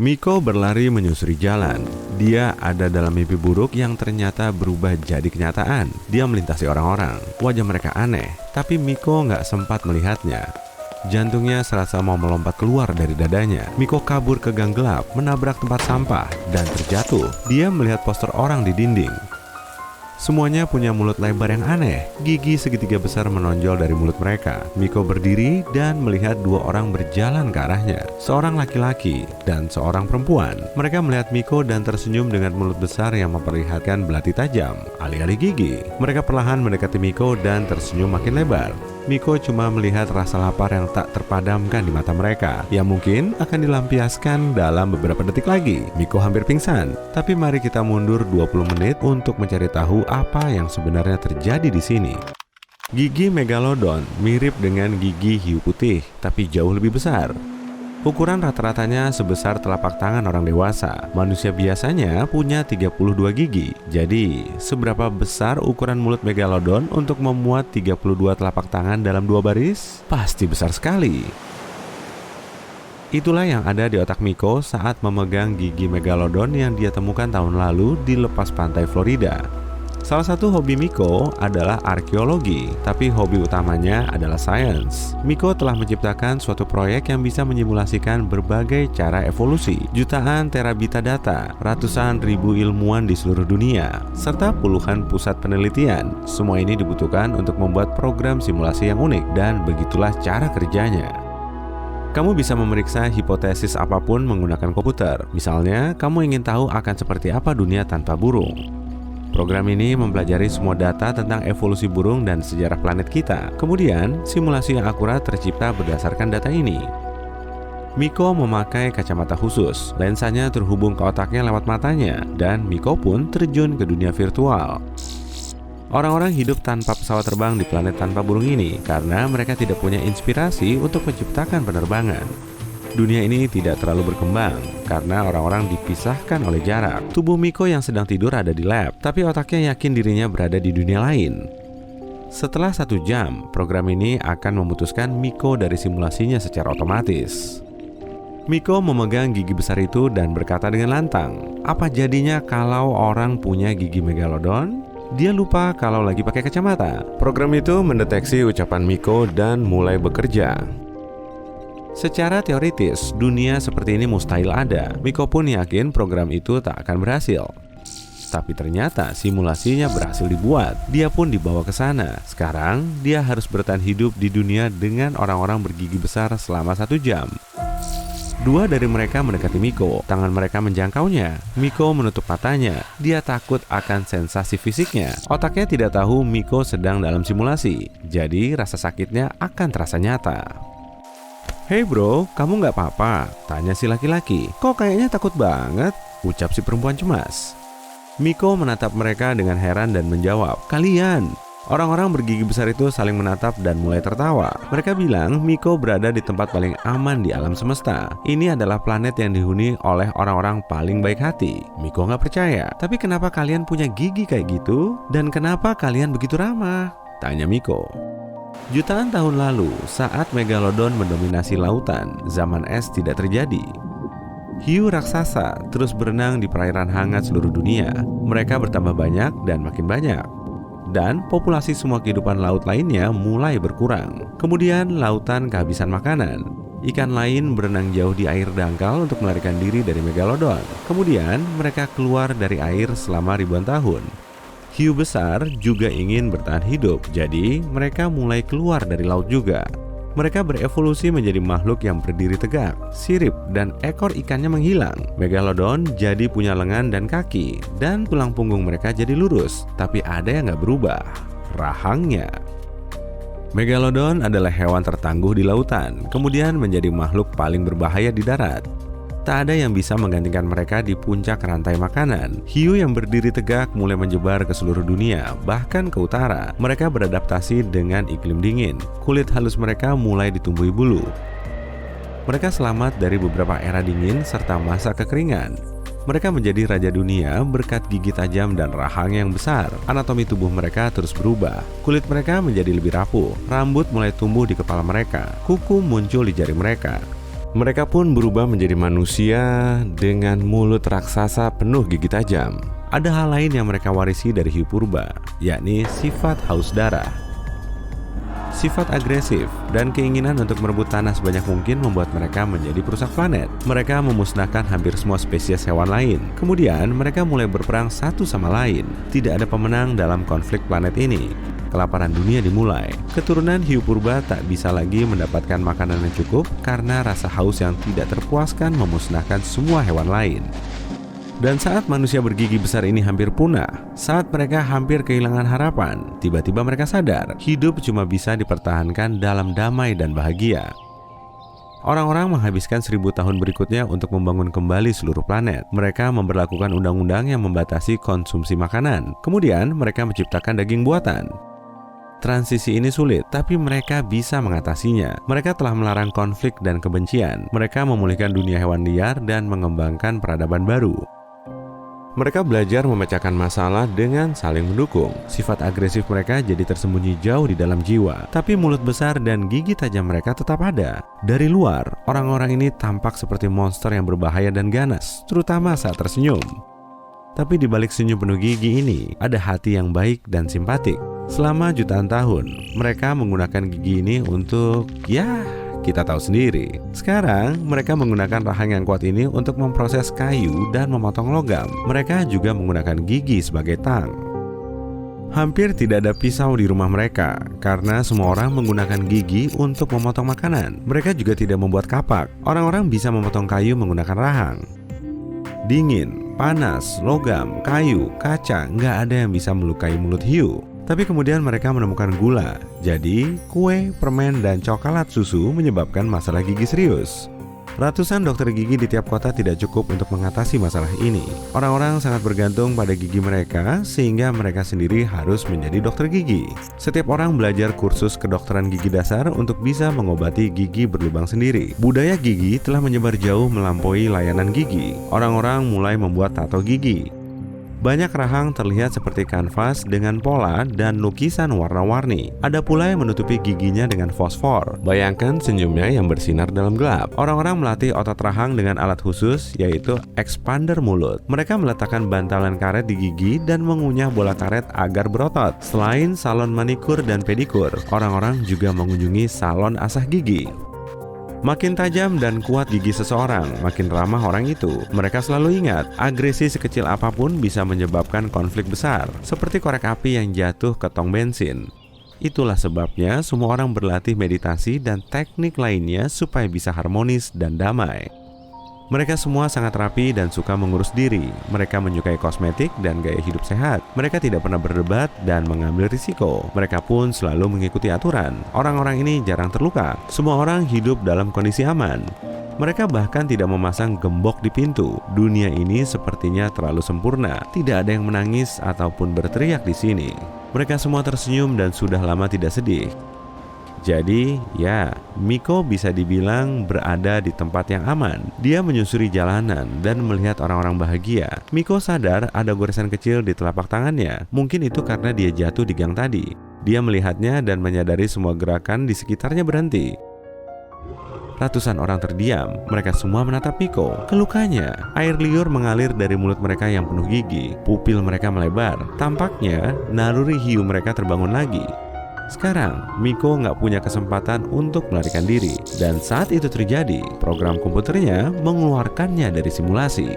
Miko berlari menyusuri jalan. Dia ada dalam mimpi buruk yang ternyata berubah jadi kenyataan. Dia melintasi orang-orang. Wajah mereka aneh, tapi Miko nggak sempat melihatnya. Jantungnya serasa mau melompat keluar dari dadanya. Miko kabur ke gang gelap, menabrak tempat sampah, dan terjatuh. Dia melihat poster orang di dinding. Semuanya punya mulut lebar yang aneh. Gigi segitiga besar menonjol dari mulut mereka. Miko berdiri dan melihat dua orang berjalan ke arahnya. Seorang laki-laki dan seorang perempuan. Mereka melihat Miko dan tersenyum dengan mulut besar yang memperlihatkan belati tajam, alih-alih gigi. Mereka perlahan mendekati Miko dan tersenyum makin lebar. Miko cuma melihat rasa lapar yang tak terpadamkan di mata mereka, yang mungkin akan dilampiaskan dalam beberapa detik lagi. Miko hampir pingsan. Tapi mari kita mundur 20 menit untuk mencari tahu apa yang sebenarnya terjadi di sini. Gigi megalodon mirip dengan gigi hiu putih, tapi jauh lebih besar. Ukuran rata-ratanya sebesar telapak tangan orang dewasa. Manusia biasanya punya 32 gigi. Jadi, seberapa besar ukuran mulut megalodon untuk memuat 32 telapak tangan dalam dua baris? Pasti besar sekali. Itulah yang ada di otak Miko saat memegang gigi megalodon yang dia temukan tahun lalu di lepas pantai Florida. Salah satu hobi Miko adalah arkeologi, tapi hobi utamanya adalah sains. Miko telah menciptakan suatu proyek yang bisa menyimulasikan berbagai cara evolusi, jutaan terabita data, ratusan ribu ilmuwan di seluruh dunia, serta puluhan pusat penelitian. Semua ini dibutuhkan untuk membuat program simulasi yang unik, dan begitulah cara kerjanya. Kamu bisa memeriksa hipotesis apapun menggunakan komputer. Misalnya, kamu ingin tahu akan seperti apa dunia tanpa burung. Program ini mempelajari semua data tentang evolusi burung dan sejarah planet kita. Kemudian, simulasi yang akurat tercipta berdasarkan data ini. Miko memakai kacamata khusus. Lensanya terhubung ke otaknya lewat matanya, dan Miko pun terjun ke dunia virtual. Orang-orang hidup tanpa pesawat terbang di planet tanpa burung ini karena mereka tidak punya inspirasi untuk menciptakan penerbangan. Dunia ini tidak terlalu berkembang karena orang-orang dipisahkan oleh jarak. Tubuh Miko yang sedang tidur ada di lab, tapi otaknya yakin dirinya berada di dunia lain. Setelah 1 jam, program ini akan memutuskan Miko dari simulasinya secara otomatis. Miko memegang gigi besar itu dan berkata dengan lantang, "Apa jadinya kalau orang punya gigi megalodon?" Dia lupa kalau lagi pakai kacamata. Program itu mendeteksi ucapan Miko dan mulai bekerja. Secara teoritis, dunia seperti ini mustahil ada. Miko pun yakin program itu tak akan berhasil. Tapi ternyata simulasinya berhasil dibuat. Dia pun dibawa ke sana. Sekarang, dia harus bertahan hidup di dunia dengan orang-orang bergigi besar selama 1 jam. 2 dari mereka mendekati Miko. Tangan mereka menjangkaunya. Miko menutup matanya. Dia takut akan sensasi fisiknya. Otaknya tidak tahu Miko sedang dalam simulasi. Jadi rasa sakitnya akan terasa nyata. "Hey bro, kamu nggak apa-apa?" tanya si laki-laki. "Kok kayaknya takut banget?" ucap si perempuan cemas. Miko menatap mereka dengan heran dan menjawab, "Kalian." Orang-orang bergigi besar itu saling menatap dan mulai tertawa. Mereka bilang Miko berada di tempat paling aman di alam semesta. Ini adalah planet yang dihuni oleh orang-orang paling baik hati. Miko nggak percaya. "Tapi kenapa kalian punya gigi kayak gitu? Dan kenapa kalian begitu ramah?" tanya Miko. Jutaan tahun lalu, saat megalodon mendominasi lautan, zaman es tidak terjadi. Hiu raksasa terus berenang di perairan hangat seluruh dunia. Mereka bertambah banyak dan makin banyak. Dan populasi semua kehidupan laut lainnya mulai berkurang. Kemudian lautan kehabisan makanan. Ikan lain berenang jauh di air dangkal untuk melarikan diri dari megalodon. Kemudian mereka keluar dari air selama ribuan tahun. Hiu besar juga ingin bertahan hidup, jadi mereka mulai keluar dari laut juga. Mereka berevolusi menjadi makhluk yang berdiri tegak, sirip, dan ekor ikannya menghilang. Megalodon jadi punya lengan dan kaki, dan tulang punggung mereka jadi lurus. Tapi ada yang nggak berubah, rahangnya. Megalodon adalah hewan tertangguh di lautan, kemudian menjadi makhluk paling berbahaya di darat. Tak ada yang bisa menggantikan mereka di puncak rantai makanan. Hiu yang berdiri tegak mulai menyebar ke seluruh dunia, bahkan ke utara. Mereka beradaptasi dengan iklim dingin. Kulit halus mereka mulai ditumbuhi bulu. Mereka selamat dari beberapa era dingin serta masa kekeringan. Mereka menjadi raja dunia berkat gigi tajam dan rahang yang besar. Anatomi tubuh mereka terus berubah. Kulit mereka menjadi lebih rapuh. Rambut mulai tumbuh di kepala mereka. Kuku muncul di jari mereka. Mereka pun berubah menjadi manusia dengan mulut raksasa penuh gigi tajam. Ada hal lain yang mereka warisi dari hiu purba, yakni sifat haus darah. Sifat agresif dan keinginan untuk merebut tanah sebanyak mungkin membuat mereka menjadi perusak planet. Mereka memusnahkan hampir semua spesies hewan lain. Kemudian mereka mulai berperang satu sama lain. Tidak ada pemenang dalam konflik planet ini. Kelaparan dunia dimulai. Keturunan hiu purba tak bisa lagi mendapatkan makanan yang cukup karena rasa haus yang tidak terpuaskan memusnahkan semua hewan lain. Dan saat manusia bergigi besar ini hampir punah, saat mereka hampir kehilangan harapan, tiba-tiba mereka sadar hidup cuma bisa dipertahankan dalam damai dan bahagia. Orang-orang menghabiskan 1000 tahun berikutnya untuk membangun kembali seluruh planet. Mereka memberlakukan undang-undang yang membatasi konsumsi makanan. Kemudian mereka menciptakan daging buatan. Transisi ini sulit, tapi mereka bisa mengatasinya. Mereka telah melarang konflik dan kebencian. Mereka memulihkan dunia hewan liar dan mengembangkan peradaban baru. Mereka belajar memecahkan masalah dengan saling mendukung. Sifat agresif mereka jadi tersembunyi jauh di dalam jiwa, tapi mulut besar dan gigi tajam mereka tetap ada. Dari luar, orang-orang ini tampak seperti monster yang berbahaya dan ganas, terutama saat tersenyum. Tapi di balik senyum penuh gigi ini, ada hati yang baik dan simpatik. Selama jutaan tahun, mereka menggunakan gigi ini untuk, kita tahu sendiri. Sekarang, mereka menggunakan rahang yang kuat ini untuk memproses kayu dan memotong logam. Mereka juga menggunakan gigi sebagai tang. Hampir tidak ada pisau di rumah mereka, karena semua orang menggunakan gigi untuk memotong makanan. Mereka juga tidak membuat kapak. Orang-orang bisa memotong kayu menggunakan rahang. Dingin, panas, logam, kayu, kaca, nggak ada yang bisa melukai mulut hiu. Tapi kemudian mereka menemukan gula. Jadi, kue, permen, dan coklat susu menyebabkan masalah gigi serius. Ratusan dokter gigi di tiap kota tidak cukup untuk mengatasi masalah ini. Orang-orang sangat bergantung pada gigi mereka, sehingga mereka sendiri harus menjadi dokter gigi. Setiap orang belajar kursus kedokteran gigi dasar untuk bisa mengobati gigi berlubang sendiri. Budaya gigi telah menyebar jauh melampaui layanan gigi. Orang-orang mulai membuat tato gigi. Banyak rahang terlihat seperti kanvas dengan pola dan lukisan warna-warni. Ada pula yang menutupi giginya dengan fosfor. Bayangkan senyumnya yang bersinar dalam gelap. Orang-orang melatih otot rahang dengan alat khusus, yaitu expander mulut. Mereka meletakkan bantalan karet di gigi dan mengunyah bola karet agar berotot. Selain salon manikur dan pedikur, orang-orang juga mengunjungi salon asah gigi. Makin tajam dan kuat gigi seseorang, makin ramah orang itu. Mereka selalu ingat, agresi sekecil apapun bisa menyebabkan konflik besar, seperti korek api yang jatuh ke tong bensin. Itulah sebabnya semua orang berlatih meditasi dan teknik lainnya supaya bisa harmonis dan damai. Mereka semua sangat rapi dan suka mengurus diri. Mereka menyukai kosmetik dan gaya hidup sehat. Mereka tidak pernah berdebat dan mengambil risiko. Mereka pun selalu mengikuti aturan. Orang-orang ini jarang terluka. Semua orang hidup dalam kondisi aman. Mereka bahkan tidak memasang gembok di pintu. Dunia ini sepertinya terlalu sempurna. Tidak ada yang menangis ataupun berteriak di sini. Mereka semua tersenyum dan sudah lama tidak sedih. Jadi, Miko bisa dibilang berada di tempat yang aman. Dia menyusuri jalanan dan melihat orang-orang bahagia. Miko sadar ada goresan kecil di telapak tangannya. Mungkin itu karena dia jatuh di gang tadi. Dia melihatnya dan menyadari semua gerakan di sekitarnya berhenti. Ratusan orang terdiam. Mereka semua menatap Miko. Kelukanya, air liur mengalir dari mulut mereka yang penuh gigi. Pupil mereka melebar. Tampaknya, naluri hiu mereka terbangun lagi. Sekarang, Miko nggak punya kesempatan untuk melarikan diri. Dan saat itu terjadi, program komputernya mengeluarkannya dari simulasi.